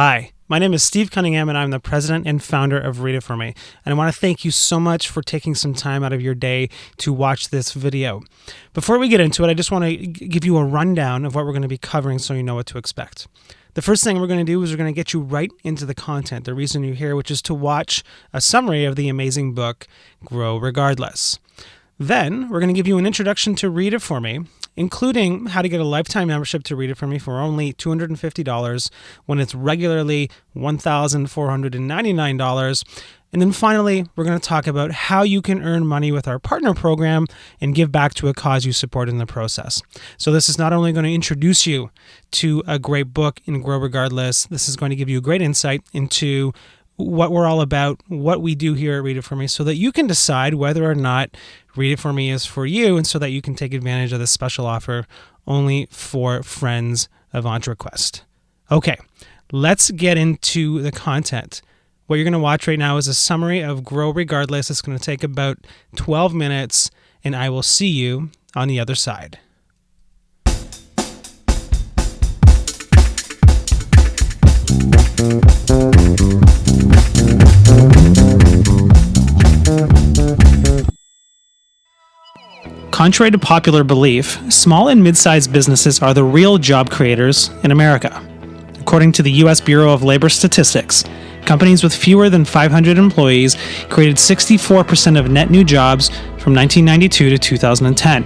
Hi, my name is Steve Cunningham and I'm the president and founder of Readitfor.me. And I want to thank you so much for taking some time out of your day to watch this video. Before we get into it, I just want to give you a rundown of what we're going to be covering so you know what to expect. The first thing we're going to do is we're going to get you right into the content, the reason you're here, which is to watch a summary of the amazing book, Grow Regardless. Then we're going to give you an introduction to Readitfor.me, including how to get a lifetime membership to Readitfor.me for only $250 when it's regularly $1,499. And then finally, we're going to talk about how you can earn money with our partner program and give back to a cause you support in the process. So this is not only going to introduce you to a great book in Grow Regardless, this is going to give you a great insight into what we're all about, what we do here at Readitfor.me, so that you can decide whether or not Readitfor.me is for you, and so that you can take advantage of this special offer only for friends of EntreQuest. Okay, let's get into the content. What you're going to watch right now is a summary of Grow Regardless. It's going to take about 12 minutes, and I will see you on the other side. Contrary to popular belief, small and mid-sized businesses are the real job creators in America. According to the U.S. Bureau of Labor Statistics, companies with fewer than 500 employees created 64% of net new jobs from 1992 to 2010.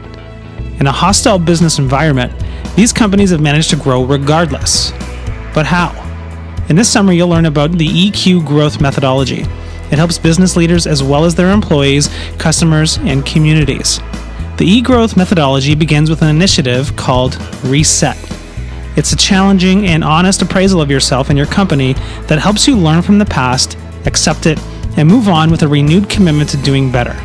In a hostile business environment, these companies have managed to grow regardless. But how? In this summary, you'll learn about the EQ growth methodology. It helps business leaders as well as their employees, customers, and communities. The E-Growth methodology begins with an initiative called Reset. It's a challenging and honest appraisal of yourself and your company that helps you learn from the past, accept it, and move on with a renewed commitment to doing better.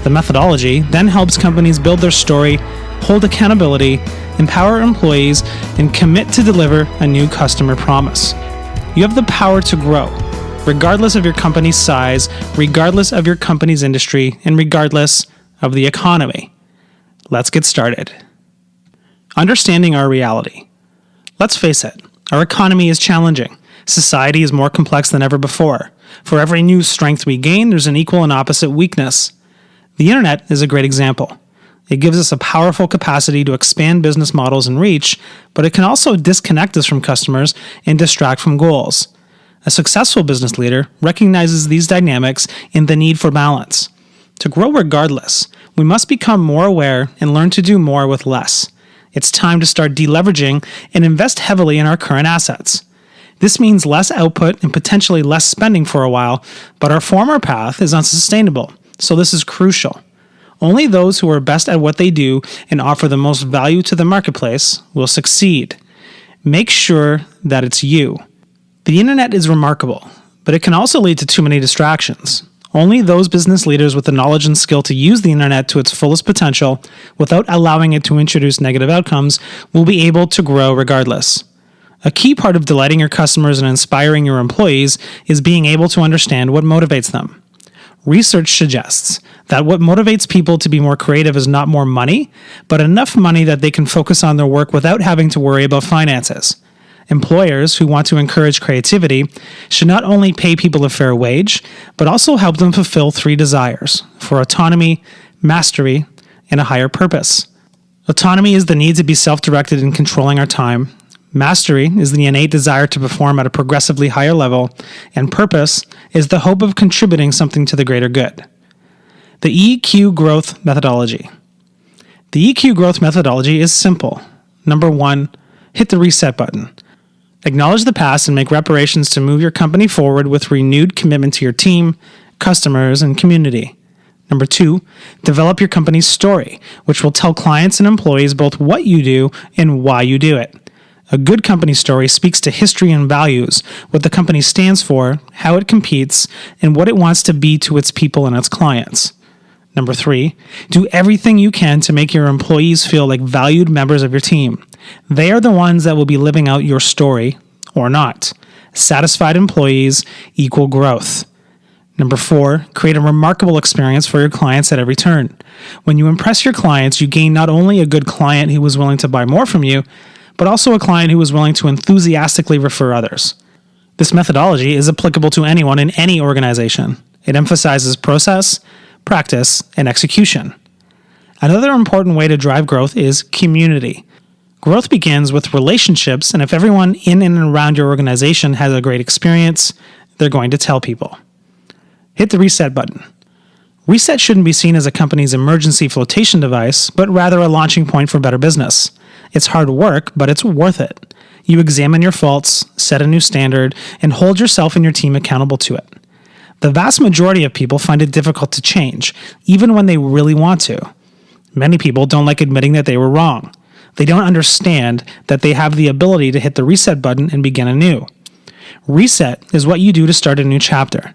The methodology then helps companies build their story, hold accountability, empower employees, and commit to deliver a new customer promise. You have the power to grow, regardless of your company's size, regardless of your company's industry, and regardless of the economy. Let's get started. Understanding our reality. Let's face it, our economy is challenging. Society is more complex than ever before. For every new strength we gain, there's an equal and opposite weakness. The internet is a great example. It gives us a powerful capacity to expand business models and reach, but it can also disconnect us from customers and distract from goals. A successful business leader recognizes these dynamics and the need for balance. To grow regardless, we must become more aware and learn to do more with less. It's time to start deleveraging and invest heavily in our current assets. This means less output and potentially less spending for a while, but our former path is unsustainable, so this is crucial. Only those who are best at what they do and offer the most value to the marketplace will succeed. Make sure that it's you. The internet is remarkable, but it can also lead to too many distractions. Only those business leaders with the knowledge and skill to use the internet to its fullest potential without allowing it to introduce negative outcomes will be able to grow regardless. A key part of delighting your customers and inspiring your employees is being able to understand what motivates them. Research suggests that what motivates people to be more creative is not more money, but enough money that they can focus on their work without having to worry about finances. Employers who want to encourage creativity should not only pay people a fair wage, but also help them fulfill three desires for autonomy, mastery, and a higher purpose. Autonomy is the need to be self-directed in controlling our time. Mastery is the innate desire to perform at a progressively higher level, and purpose is the hope of contributing something to the greater good. The EQ growth methodology. The EQ growth methodology is simple. Number 1, hit the reset button. Acknowledge the past and make reparations to move your company forward with renewed commitment to your team, customers, and community. Number 2, develop your company's story, which will tell clients and employees both what you do and why you do it. A good company story speaks to history and values, what the company stands for, how it competes, and what it wants to be to its people and its clients. Number 3, do everything you can to make your employees feel like valued members of your team. They are the ones that will be living out your story, or not. Satisfied employees equal growth. Number 4, create a remarkable experience for your clients at every turn. When you impress your clients, you gain not only a good client who is willing to buy more from you, but also a client who is willing to enthusiastically refer others. This methodology is applicable to anyone in any organization. It emphasizes process, practice, and execution. Another important way to drive growth is community. Growth begins with relationships, and if everyone in and around your organization has a great experience, they're going to tell people. Hit the reset button. Reset shouldn't be seen as a company's emergency flotation device, but rather a launching point for better business. It's hard work, but it's worth it. You examine your faults, set a new standard, and hold yourself and your team accountable to it. The vast majority of people find it difficult to change, even when they really want to. Many people don't like admitting that they were wrong. They don't understand that they have the ability to hit the reset button and begin anew. Reset is what you do to start a new chapter.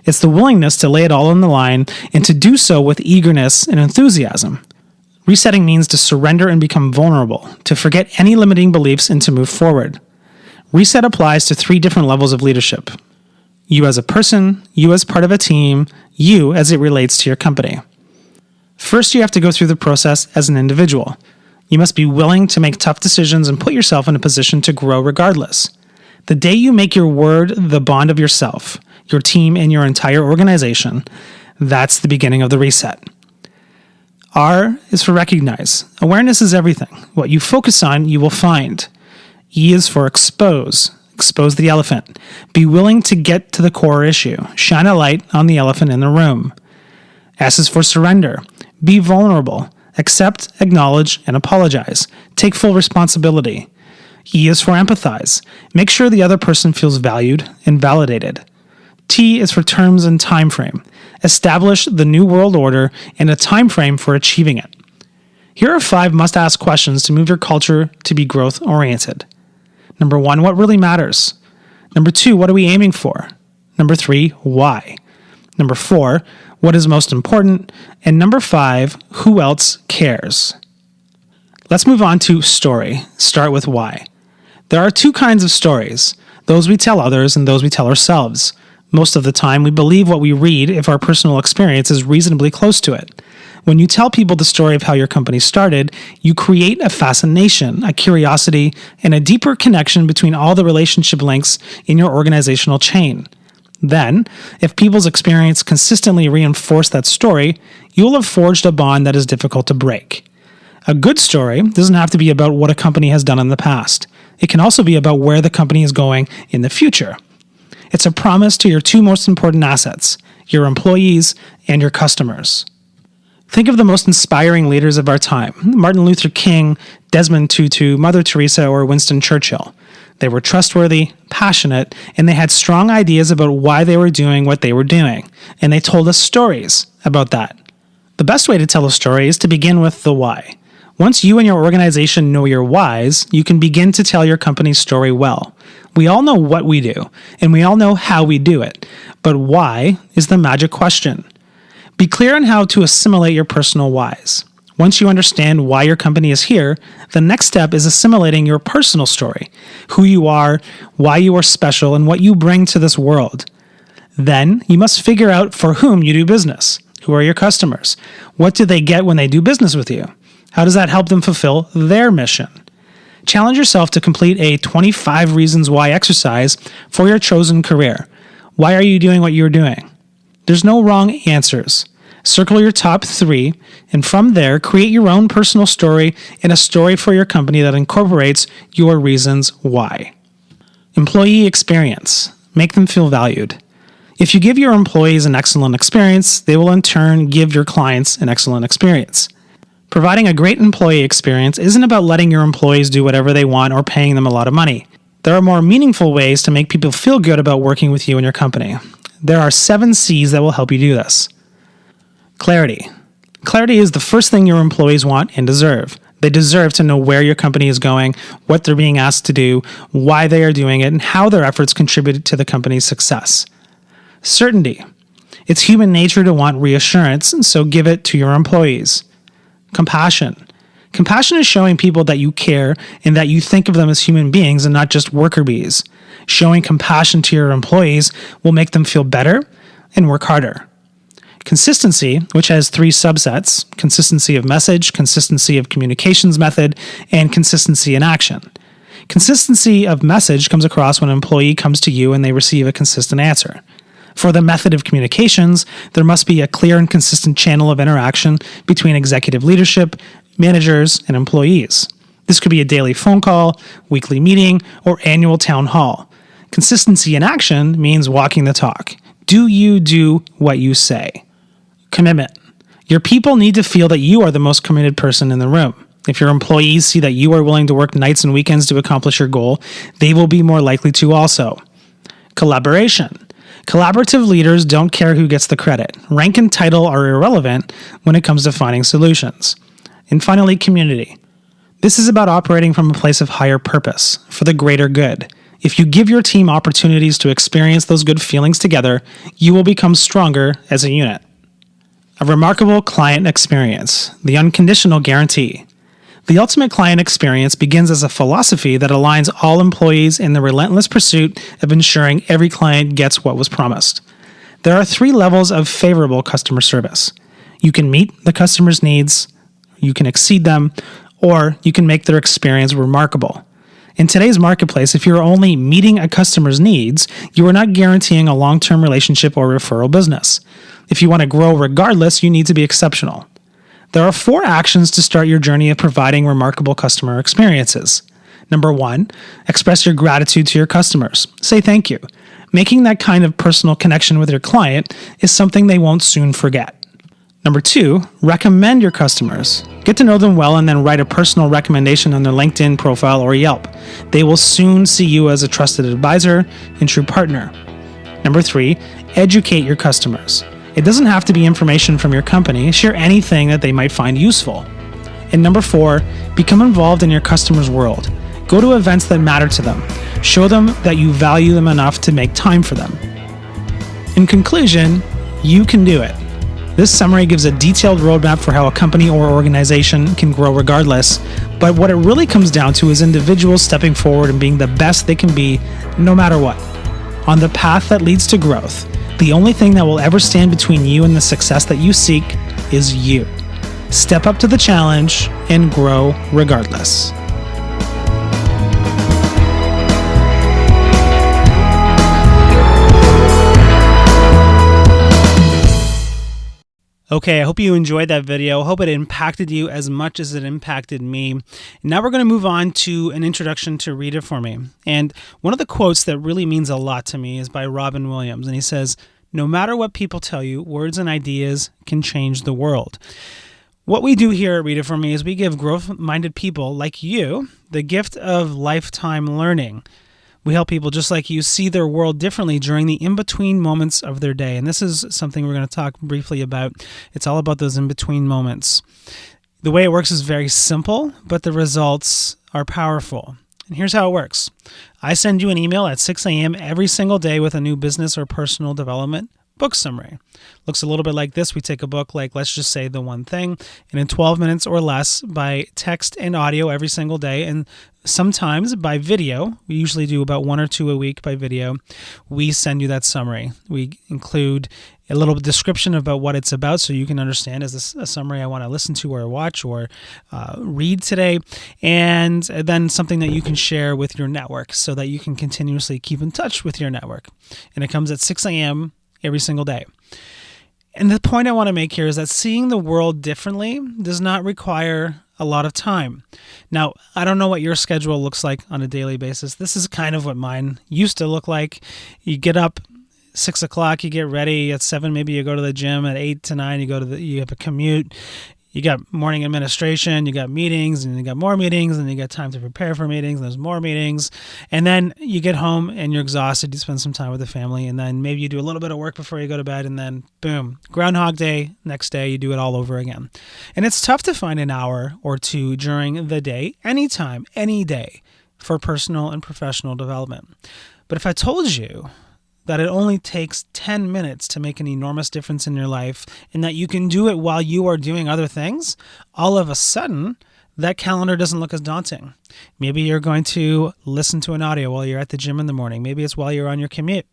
It's the willingness to lay it all on the line and to do so with eagerness and enthusiasm. Resetting means to surrender and become vulnerable, to forget any limiting beliefs and to move forward. Reset applies to 3 different levels of leadership. You as a person, you as part of a team, you as it relates to your company. First, you have to go through the process as an individual. You must be willing to make tough decisions and put yourself in a position to grow regardless. The day you make your word the bond of yourself, your team, and your entire organization, that's the beginning of the reset. R is for recognize. Awareness is everything. What you focus on, you will find. E is for expose. Expose the elephant. Be willing to get to the core issue. Shine a light on the elephant in the room. S is for surrender. Be vulnerable. Accept, acknowledge, and apologize. Take full responsibility. E is for empathize. Make sure the other person feels valued and validated. T is for terms and time frame. Establish the new world order and a time frame for achieving it. Here are 5 must-ask questions to move your culture to be growth-oriented. Number 1, what really matters? Number 2, what are we aiming for? Number 3, why? Number 4, what is most important? And number 5, who else cares? Let's move on to story. Start with why. There are 2 kinds of stories, those we tell others and those we tell ourselves. Most of the time, we believe what we read if our personal experience is reasonably close to it. When you tell people the story of how your company started, you create a fascination, a curiosity, and a deeper connection between all the relationship links in your organizational chain. Then, if people's experience consistently reinforce that story, you will have forged a bond that is difficult to break. A good story doesn't have to be about what a company has done in the past. It can also be about where the company is going in the future. It's a promise to your 2 most important assets, your employees and your customers. Think of the most inspiring leaders of our time, Martin Luther King, Desmond Tutu, Mother Teresa, or Winston Churchill. They were trustworthy, passionate, and they had strong ideas about why they were doing what they were doing, and they told us stories about that. The best way to tell a story is to begin with the why. Once you and your organization know your whys, you can begin to tell your company's story well. We all know what we do, and we all know how we do it, but why is the magic question. Be clear on how to assimilate your personal whys. Once you understand why your company is here, the next step is assimilating your personal story, who you are, why you are special, and what you bring to this world. Then, you must figure out for whom you do business. Who are your customers? What do they get when they do business with you? How does that help them fulfill their mission? Challenge yourself to complete a 25 Reasons Why exercise for your chosen career. Why are you doing what you're doing? There's no wrong answers. Circle your top 3, and from there, create your own personal story and a story for your company that incorporates your reasons why. Employee experience. Make them feel valued. If you give your employees an excellent experience, they will in turn give your clients an excellent experience. Providing a great employee experience isn't about letting your employees do whatever they want or paying them a lot of money. There are more meaningful ways to make people feel good about working with you and your company. There are 7 C's that will help you do this. Clarity. Clarity is the first thing your employees want and deserve. They deserve to know where your company is going, what they're being asked to do, why they are doing it, and how their efforts contribute to the company's success. Certainty. It's human nature to want reassurance, so give it to your employees. Compassion. Compassion is showing people that you care and that you think of them as human beings and not just worker bees. Showing compassion to your employees will make them feel better and work harder. Consistency, which has 3 subsets: consistency of message, consistency of communications method, and consistency in action. Consistency of message comes across when an employee comes to you and they receive a consistent answer. For the method of communications, there must be a clear and consistent channel of interaction between executive leadership, managers, and employees. This could be a daily phone call, weekly meeting, or annual town hall. Consistency in action means walking the talk. Do you do what you say? Commitment. Your people need to feel that you are the most committed person in the room. If your employees see that you are willing to work nights and weekends to accomplish your goal, they will be more likely to also. Collaboration. Collaborative leaders don't care who gets the credit. Rank and title are irrelevant when it comes to finding solutions. And finally, community. This is about operating from a place of higher purpose, for the greater good. If you give your team opportunities to experience those good feelings together, you will become stronger as a unit. A remarkable client experience, the unconditional guarantee. The ultimate client experience begins as a philosophy that aligns all employees in the relentless pursuit of ensuring every client gets what was promised. There are 3 levels of favorable customer service. You can meet the customer's needs, you can exceed them, or you can make their experience remarkable. In today's marketplace, if you're only meeting a customer's needs, you are not guaranteeing a long-term relationship or referral business. If you want to grow regardless, you need to be exceptional. There are 4 actions to start your journey of providing remarkable customer experiences. Number 1, express your gratitude to your customers. Say thank you. Making that kind of personal connection with your client is something they won't soon forget. Number 2, recommend your customers. Get to know them well and then write a personal recommendation on their LinkedIn profile or Yelp. They will soon see you as a trusted advisor and true partner. Number 3, educate your customers. It doesn't have to be information from your company. Share anything that they might find useful. And number 4, become involved in your customers' world. Go to events that matter to them. Show them that you value them enough to make time for them. In conclusion, you can do it. This summary gives a detailed roadmap for how a company or organization can grow regardless, but what it really comes down to is individuals stepping forward and being the best they can be no matter what. On the path that leads to growth, the only thing that will ever stand between you and the success that you seek is you. Step up to the challenge and grow regardless. Okay, I hope you enjoyed that video. I hope it impacted you as much as it impacted me. Now we're going to move on to an introduction to Readitfor.me. And one of the quotes that really means a lot to me is by Robin Williams. And he says, "No matter what people tell you, words and ideas can change the world." What we do here at Readitfor.me is we give growth-minded people like you the gift of lifetime learning. We help people just like you see their world differently during the in-between moments of their day. And this is something we're going to talk briefly about. It's all about those in-between moments. The way it works is very simple, but the results are powerful. And here's how it works. I send you an email at 6 a.m. every single day with a new business or personal development book summary. Looks a little bit like this. We take a book like, let's just say, The One Thing, and in 12 minutes or less by text and audio every single day, and sometimes by video, we usually do about 1 or 2 a week by video, we send you that summary. We include a little description about what it's about so you can understand, is this a summary I want to listen to or watch or read today, and then something that you can share with your network so that you can continuously keep in touch with your network. And it comes at 6 a.m. every single day. And the point I want to make here is that seeing the world differently does not require a lot of time. Now, I don't know what your schedule looks like on a daily basis. This is kind of what mine used to look like. You get up 6 o'clock, you get ready at 7, maybe you go to the gym at 8 to 9, you have a commute. You got morning administration, you got meetings, and you got more meetings, and you got time to prepare for meetings, and there's more meetings. And then you get home and you're exhausted, you spend some time with the family, and then maybe you do a little bit of work before you go to bed, and then boom, Groundhog Day, next day you do it all over again. And it's tough to find an hour or 2 during the day, anytime, any day, for personal and professional development. But if I told you that it only takes 10 minutes to make an enormous difference in your life, and that you can do it while you are doing other things, all of a sudden, that calendar doesn't look as daunting. Maybe you're going to listen to an audio while you're at the gym in the morning. Maybe it's while you're on your commute.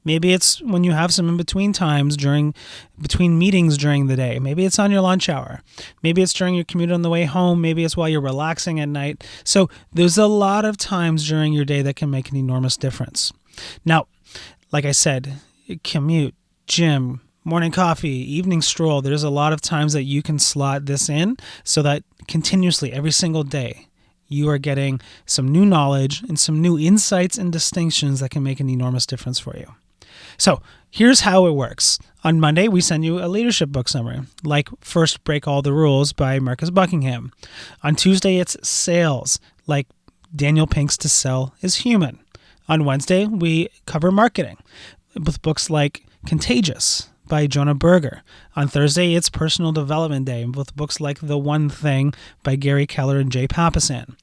Maybe it's when you have some in-between times between meetings during the day. Maybe it's on your lunch hour. Maybe it's during your commute on the way home. Maybe it's while you're relaxing at night. So there's a lot of times during your day that can make an enormous difference. Now, like I said, commute, gym, morning coffee, evening stroll, there's a lot of times that you can slot this in so that continuously every single day you are getting some new knowledge and some new insights and distinctions that can make an enormous difference for you. So here's how it works. On Monday, we send you a leadership book summary, like First Break All the Rules by Marcus Buckingham. On Tuesday, it's sales, like Daniel Pink's To Sell is Human. On Wednesday, we cover marketing with books like Contagious by Jonah Berger. On Thursday, it's Personal Development Day with books like The One Thing by Gary Keller and Jay Papasan.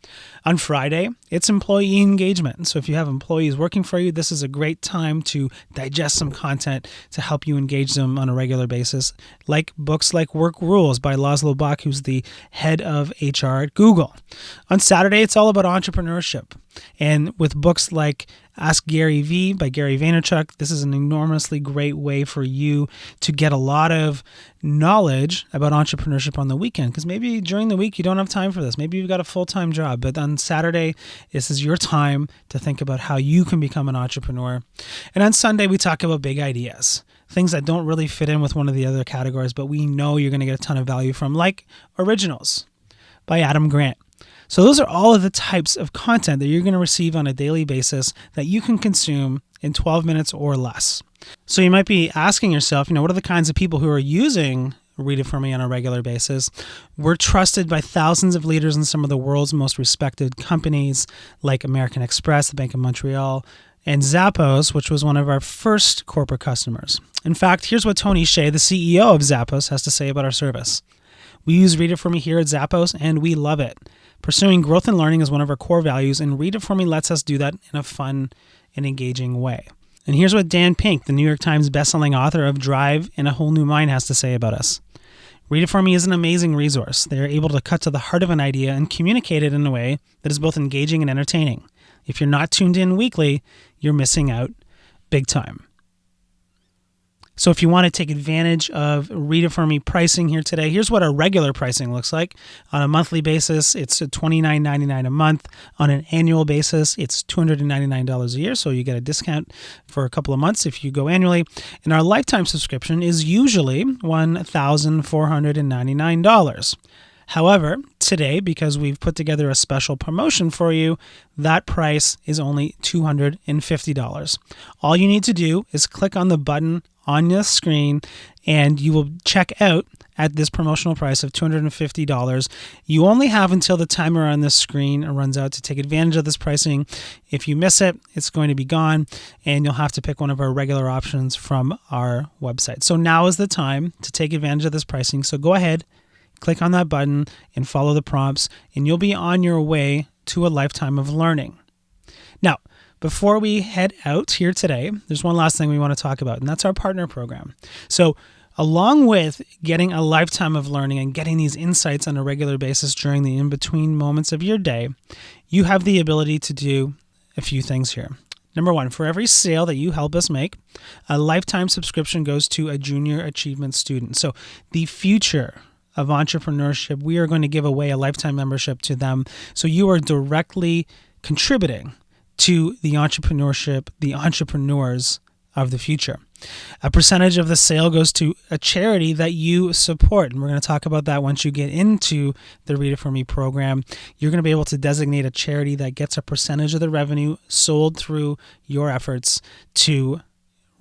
On Friday, it's Employee Engagement. So if you have employees working for you, this is a great time to digest some content to help you engage them on a regular basis, like books like Work Rules by Laszlo Bock, who's the head of HR at Google. On Saturday, it's all about entrepreneurship. And with books like Ask Gary V by Gary Vaynerchuk, this is an enormously great way for you to get a lot of knowledge about entrepreneurship on the weekend, because maybe during the week you don't have time for this. Maybe you've got a full-time job, but on Saturday, this is your time to think about how you can become an entrepreneur. And on Sunday, we talk about big ideas, things that don't really fit in with one of the other categories, but we know you're going to get a ton of value from, like Originals by Adam Grant. So those are all of the types of content that you're going to receive on a daily basis that you can consume in 12 minutes or less. So you might be asking yourself, what are the kinds of people who are using Readit.me on a regular basis? We're trusted by thousands of leaders in some of the world's most respected companies like American Express, the Bank of Montreal, and Zappos, which was one of our first corporate customers. In fact, here's what Tony Hsieh, the CEO of Zappos, has to say about our service. We use Readit.me here at Zappos, and we love it. Pursuing growth and learning is one of our core values, and Readit.me lets us do that in a fun and engaging way. And here's what Dan Pink, the New York Times bestselling author of Drive and A Whole New Mind, has to say about us. Readit.me is an amazing resource. They are able to cut to the heart of an idea and communicate it in a way that is both engaging and entertaining. If you're not tuned in weekly, you're missing out big time. So if you want to take advantage of Readit.me pricing here today, here's what our regular pricing looks like. On a monthly basis, it's $29.99 a month. On an annual basis, it's $299 a year, so you get a discount for a couple of months if you go annually. And our lifetime subscription is usually $1,499. However, today, because we've put together a special promotion for you, that price is only $250. All you need to do is click on the button on your screen and you will check out at this promotional price of $250. You only have until the timer on this screen runs out to take advantage of this pricing. If you miss it, it's going to be gone and you'll have to pick one of our regular options from our website. So now is the time to take advantage of this pricing. So go ahead, click on that button and follow the prompts, and you'll be on your way to a lifetime of learning. Now, before we head out here today, there's one last thing we want to talk about, and that's our partner program. So along with getting a lifetime of learning and getting these insights on a regular basis during the in-between moments of your day, you have the ability to do a few things here. Number one, for every sale that you help us make, a lifetime subscription goes to a junior achievement student. So the future of entrepreneurship, we are going to give away a lifetime membership to them. So you are directly contributing to the entrepreneurship, the entrepreneurs of the future. A percentage of the sale goes to a charity that you support. And we're going to talk about that once you get into the Readit.me program. You're going to be able to designate a charity that gets a percentage of the revenue sold through your efforts to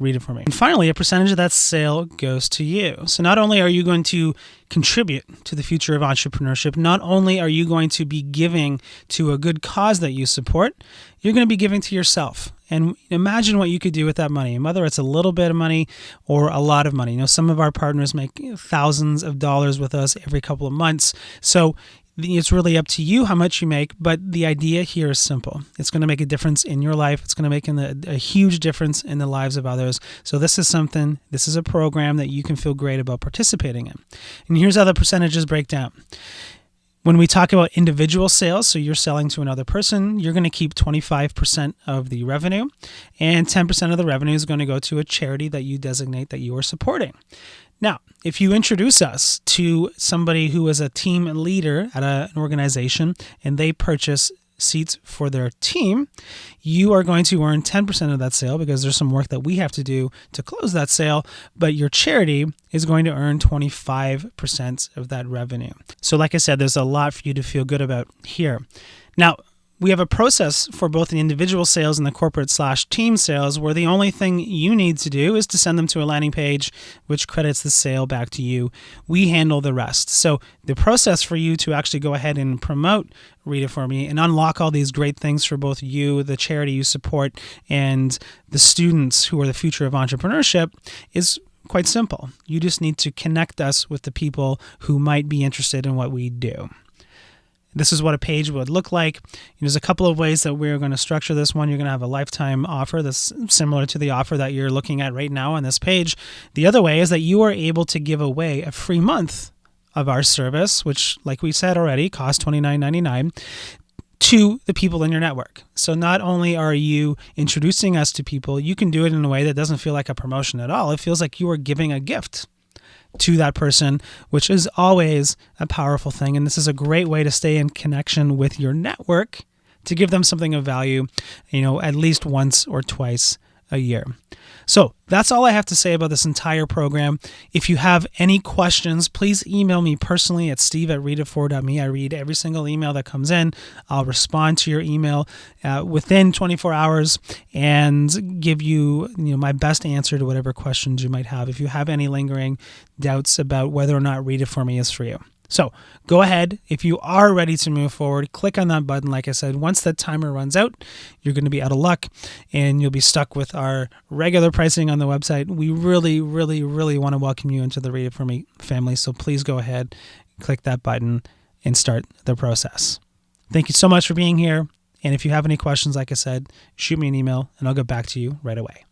Readit.me. And finally, a percentage of that sale goes to you. So not only are you going to contribute to the future of entrepreneurship, not only are you going to be giving to a good cause that you support, you're going to be giving to yourself. And imagine what you could do with that money, whether it's a little bit of money or a lot of money. Some of our partners make thousands of dollars with us every couple of months. So it's really up to you how much you make, but the idea here is simple. It's going to make a difference in your life. It's going to make a huge difference in the lives of others. So this is a program that you can feel great about participating in. And here's how the percentages break down. When we talk about individual sales, so you're selling to another person, you're going to keep 25% of the revenue, and 10% of the revenue is going to go to a charity that you designate that you are supporting. Now, if you introduce us to somebody who is a team leader at an organization and they purchase seats for their team, you are going to earn 10% of that sale because there's some work that we have to do to close that sale, but your charity is going to earn 25% of that revenue. So like I said, there's a lot for you to feel good about here. Now, we have a process for both the individual sales and the corporate/team sales where the only thing you need to do is to send them to a landing page, which credits the sale back to you. We handle the rest. So the process for you to actually go ahead and promote Readitfor.me and unlock all these great things for both you, the charity you support, and the students who are the future of entrepreneurship is quite simple. You just need to connect us with the people who might be interested in what we do. This is what a page would look like. There's a couple of ways that we're going to structure this. One, you're going to have a lifetime offer that's similar to the offer that you're looking at right now on this page. The other way is that you are able to give away a free month of our service, which, like we said already, costs $29.99, to the people in your network. So not only are you introducing us to people, you can do it in a way that doesn't feel like a promotion at all. It feels like you are giving a gift to that person, which is always a powerful thing. And this is a great way to stay in connection with your network, to give them something of value, at least once or twice a year. So that's all I have to say about this entire program. If you have any questions, please email me personally at steve@Readitfor.me. I read every single email that comes in. I'll respond to your email within 24 hours and give you, my best answer to whatever questions you might have if you have any lingering doubts about whether or not Readitfor.me is for you. So go ahead. If you are ready to move forward, click on that button. Like I said, once that timer runs out, you're going to be out of luck and you'll be stuck with our regular pricing on the website. We really, really, really want to welcome you into the Readit4Me family. So please go ahead, click that button and start the process. Thank you so much for being here. And if you have any questions, like I said, shoot me an email and I'll get back to you right away.